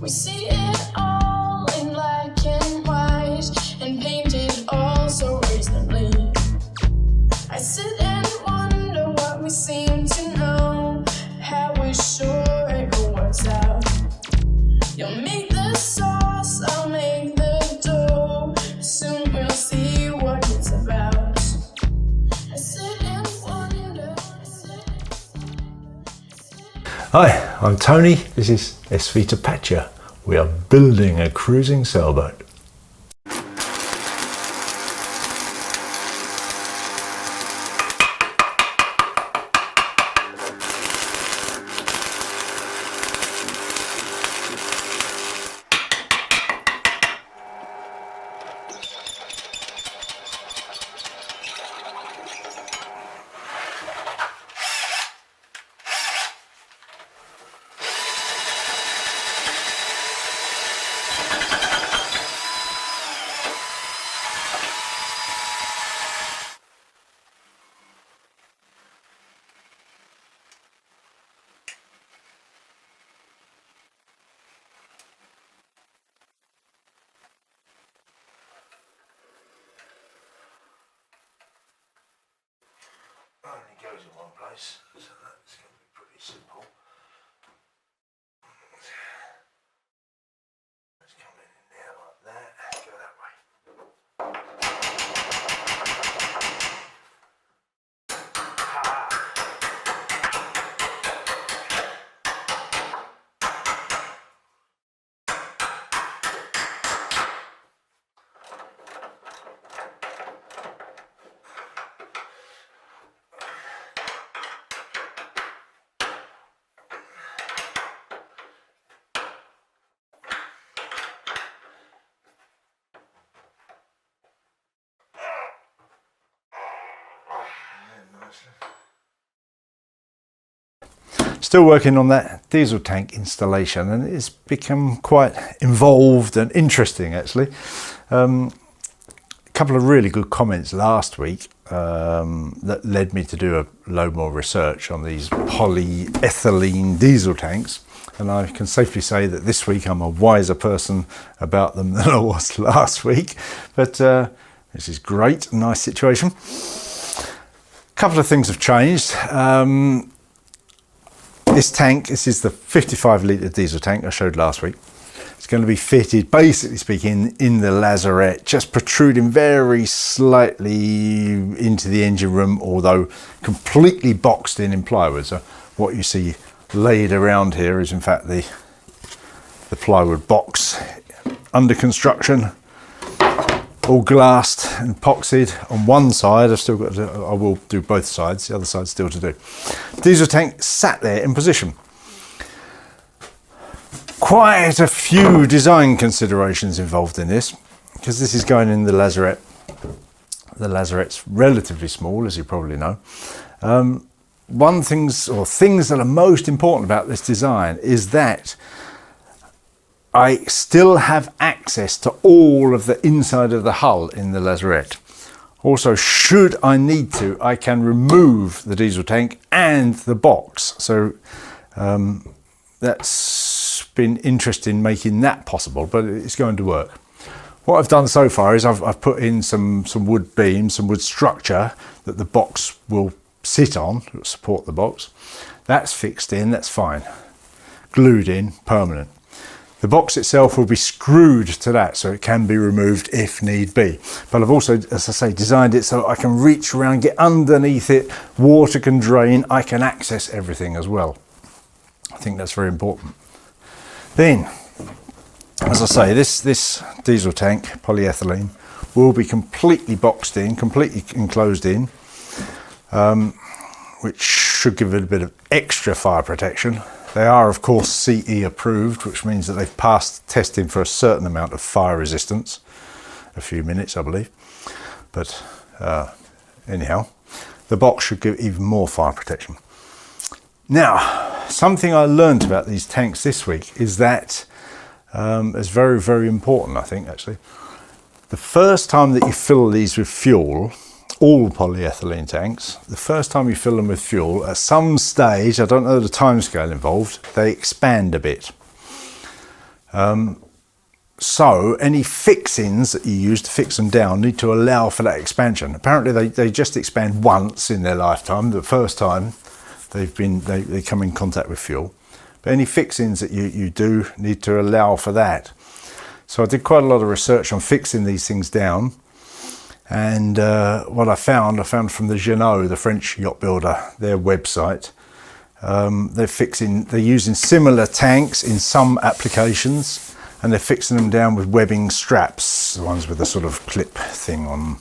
We see it all in black and white and painted all so reasonably. I sit and wonder what we seem to know, how we're sure it all works out. You'll make the sauce, I'll make the dough. Soon we'll see what it's about. I sit and wonder. Hi, I'm Tony. This is SV Tapatya. We are building a cruising sailboat. Only goes in one place, so that's going to be pretty simple. Let's come in there like that, go that way. Still working on that diesel tank installation, and it's become quite involved and interesting actually. A couple of really good comments last week that led me to do a load more research on these polyethylene diesel tanks, and I can safely say that this week I'm a wiser person about them than I was last week. But this is great, nice situation. A couple of things have changed. This tank, this is the 55 litre diesel tank I showed last week. It's going to be fitted, basically speaking, in the lazarette, just protruding very slightly into the engine room, although completely boxed in plywood. So what you see laid around here is in fact the plywood box under construction, all glassed and epoxied on one side. I've still got to, I will do both sides, the other side's still to do. Diesel tank sat there in position. Quite a few design considerations involved in this, because this is going in the lazarette. The lazarette's relatively small, as you probably know. Things that are most important about this design is that I still have access to all of the inside of the hull in the lazarette. Also, should I need to, I can remove the diesel tank and the box. So that's been interesting making that possible, but it's going to work. What I've done so far is I've put in some wood beams, some wood structure that the box will sit on, that will support the box. That's fixed in, that's fine. Glued in, permanent. The box itself will be screwed to that, so it can be removed if need be. But I've also, as I say, designed it so I can reach around, get underneath it, water can drain, I can access everything as well. I think that's very important. Then, as I say, this diesel tank, polyethylene, will be completely boxed in, completely enclosed in, which should give it a bit of extra fire protection. They are, of course, CE approved, which means that they've passed testing for a certain amount of fire resistance. A few minutes, I believe. But anyhow, the box should give even more fire protection. Now, something I learned about these tanks this week is that it's very, very important, I think, actually. The first time that you fill these with fuel, all polyethylene tanks, the first time you fill them with fuel, at some stage, I don't know the time scale involved, they expand a bit. So any fixings that you use to fix them down need to allow for that expansion. Apparently they just expand once in their lifetime, the first time they come in contact with fuel. But any fixings that you do need to allow for that. So I did quite a lot of research on fixing these things down. And what I found from the Jeanneau, the French yacht builder, their website. They're using similar tanks in some applications, and they're fixing them down with webbing straps, the ones with the sort of clip thing on.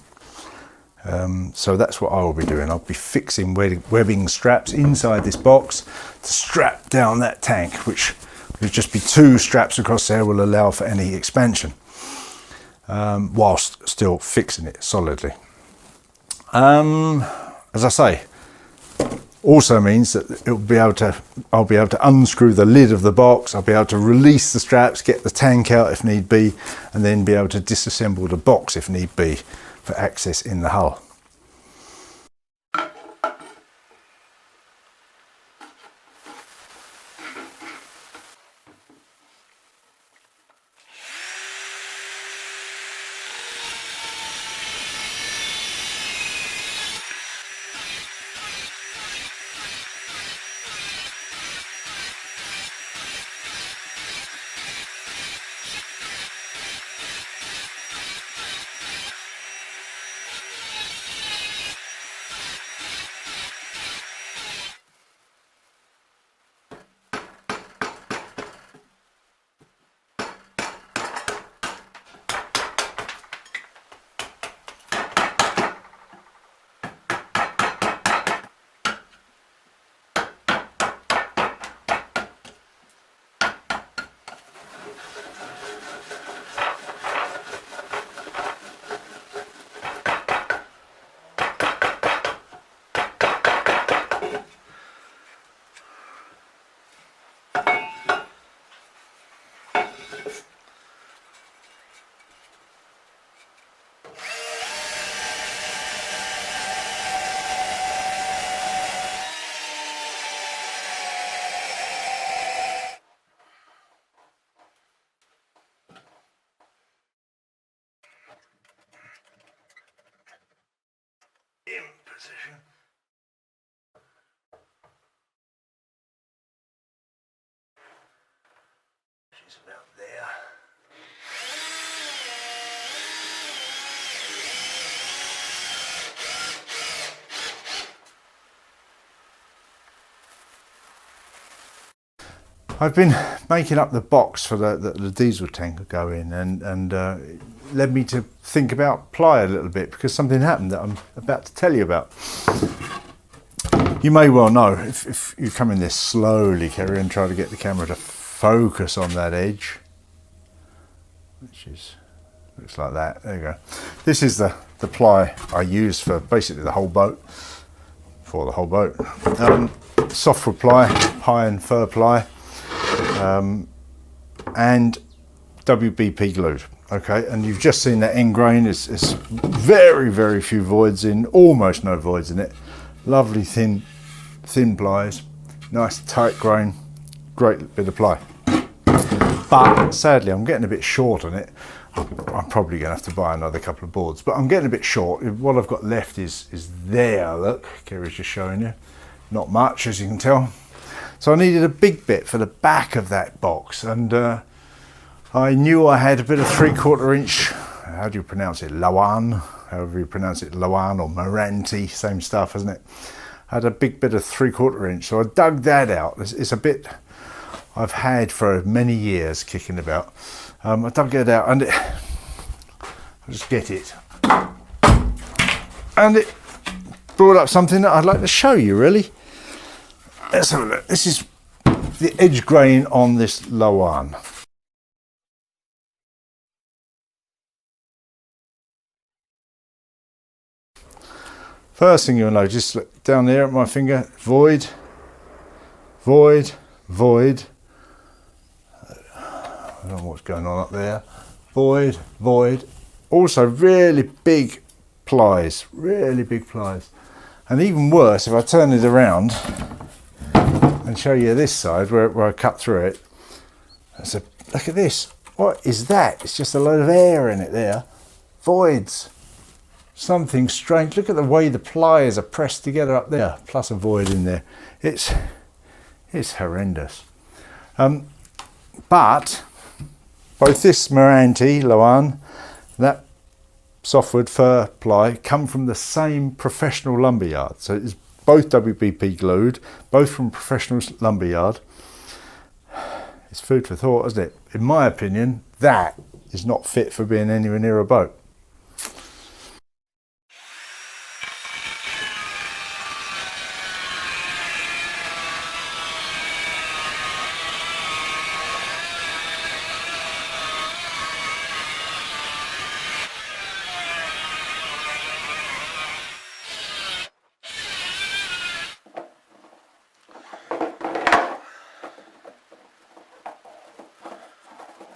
So that's what I will be doing. I'll be fixing webbing straps inside this box to strap down that tank, which will just be 2 straps across there, will allow for any expansion, whilst still fixing it solidly. As I say, also means that I'll be able to unscrew the lid of the box, I'll be able to release the straps, get the tank out if need be, and then be able to disassemble the box if need be for access in the hull. Position. She's about there. I've been making up the box for the diesel tank to go in, and led me to think about ply a little bit, because something happened that I'm about to tell you about. You may well know, if you come in this slowly, Kerry, and try to get the camera to focus on that edge, which looks like that. There you go. This is the ply I use for basically the whole boat, softwood ply, pine and fir ply, and WBP glued. Okay, and you've just seen that end grain. It's very, very few voids in, almost no voids in it. Lovely thin plies, nice tight grain, great bit of ply. But sadly, I'm getting a bit short on it. I'm probably going to have to buy another couple of boards, but I'm getting a bit short. What I've got left is there. Look, Kerry's just showing you. Not much, as you can tell. So I needed a big bit for the back of that box, and I knew I had a bit of 3/4 inch, how do you pronounce it, Lawan, however you pronounce it, Lawan or Moranti, same stuff, isn't it? I had a big bit of 3/4 inch, so I dug that out. It's a bit I've had for many years kicking about. I dug it out, and I'll just get it. And it brought up something that I'd like to show you, really. Let's have a look. This is the edge grain on this Lawan. First thing you'll notice, look down there at my finger, void, void, void. I don't know what's going on up there. Void, void. Also really big plies, really big plies. And even worse, if I turn it around and show you this side where I cut through it, So look at this. What is that? It's just a load of air in it there. Voids. Something strange. Look at the way the pliers are pressed together up there, plus a void in there. It's horrendous. But both this Meranti Loan, that softwood fir ply, come from the same professional lumberyard. So it's both WBP glued, both from professional lumberyard. It's food for thought, isn't it? In my opinion, that is not fit for being anywhere near a boat.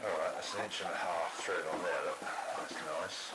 Alright, that's an inch and a half thread on there, look, that's nice.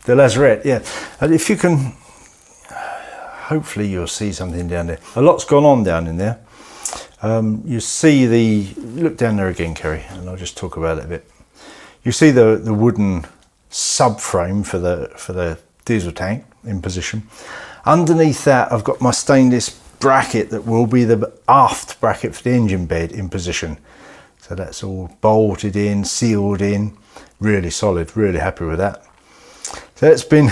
The lazarette, yeah. And if you can, hopefully you'll see something down there. A lot's gone on down in there. You see the, look down there again, Kerry, and I'll just talk about it a bit. You see the wooden subframe for the diesel tank in position. Underneath that, I've got my stainless bracket that will be the aft bracket for the engine bed in position. So that's all bolted in, sealed in, really solid, really happy with that. So it's been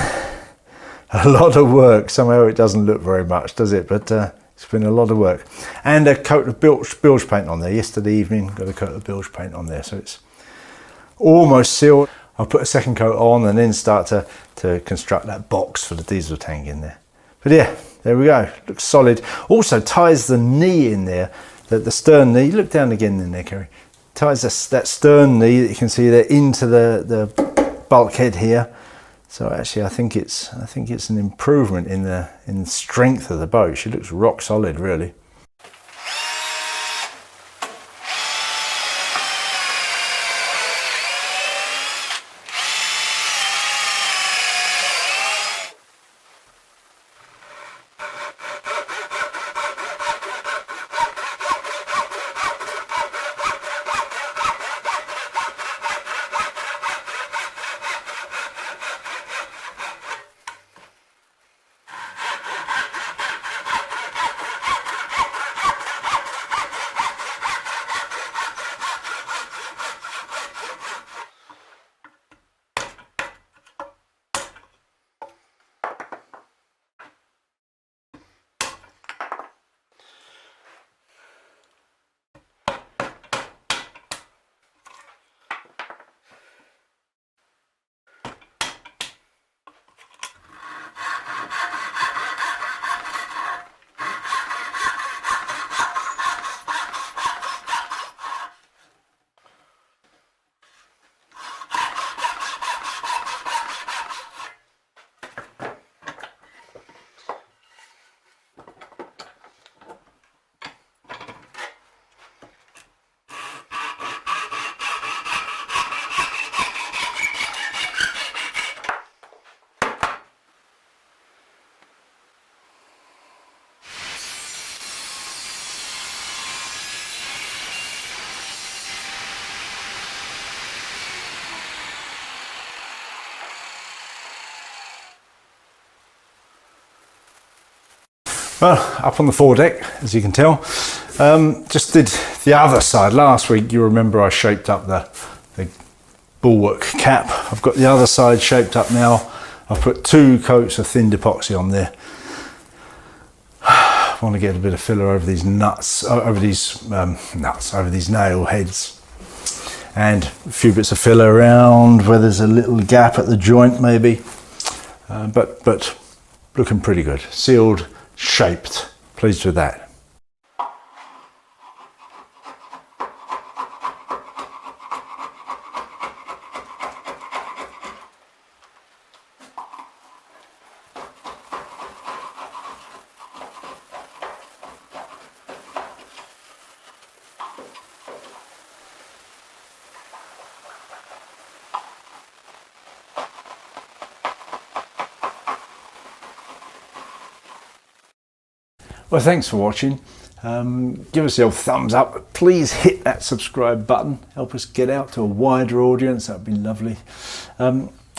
a lot of work. Somehow it doesn't look very much, does it? But it's been a lot of work. And a coat of bilge paint on there. Yesterday evening, got a coat of bilge paint on there. So it's almost sealed. I'll put a second coat on and then start to construct that box for the diesel tank in there. But yeah, there we go. Looks solid. Also ties the knee in there, the stern knee. Look down again in there, Kerry. Ties that stern knee that you can see there into the bulkhead here. So actually, I think it's an improvement in the strength of the boat. She looks rock solid, really. Well, up on the foredeck, as you can tell. Just did the other side. Last week, you remember I shaped up the bulwark cap. I've got the other side shaped up now. I've put 2 coats of thin epoxy on there. I want to get a bit of filler over these nuts, over these nail heads, and a few bits of filler around where there's a little gap at the joint maybe. But looking pretty good. Sealed, shaped. Pleased with that. Well, thanks for watching. Give us the old thumbs up. Please hit that subscribe button. Help us get out to a wider audience. That would be lovely.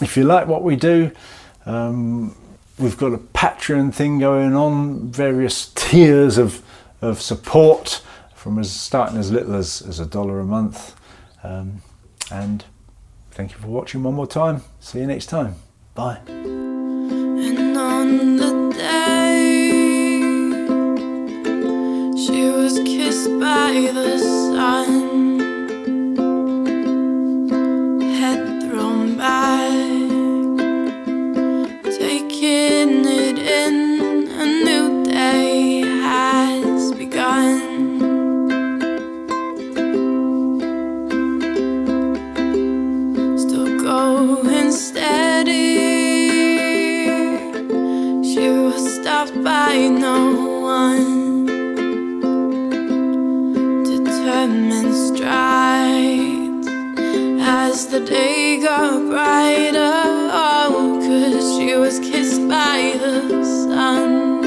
If you like what we do, we've got a Patreon thing going on. Various tiers of support from starting as little as $1 a month. And thank you for watching one more time. See you next time. Bye. And on the day she was kissed by the sun, head thrown back, taking it in, a new day has begun. Still going steady, she was stopped by no one. Determined strides as the day got brighter, oh, 'cause she was kissed by the sun.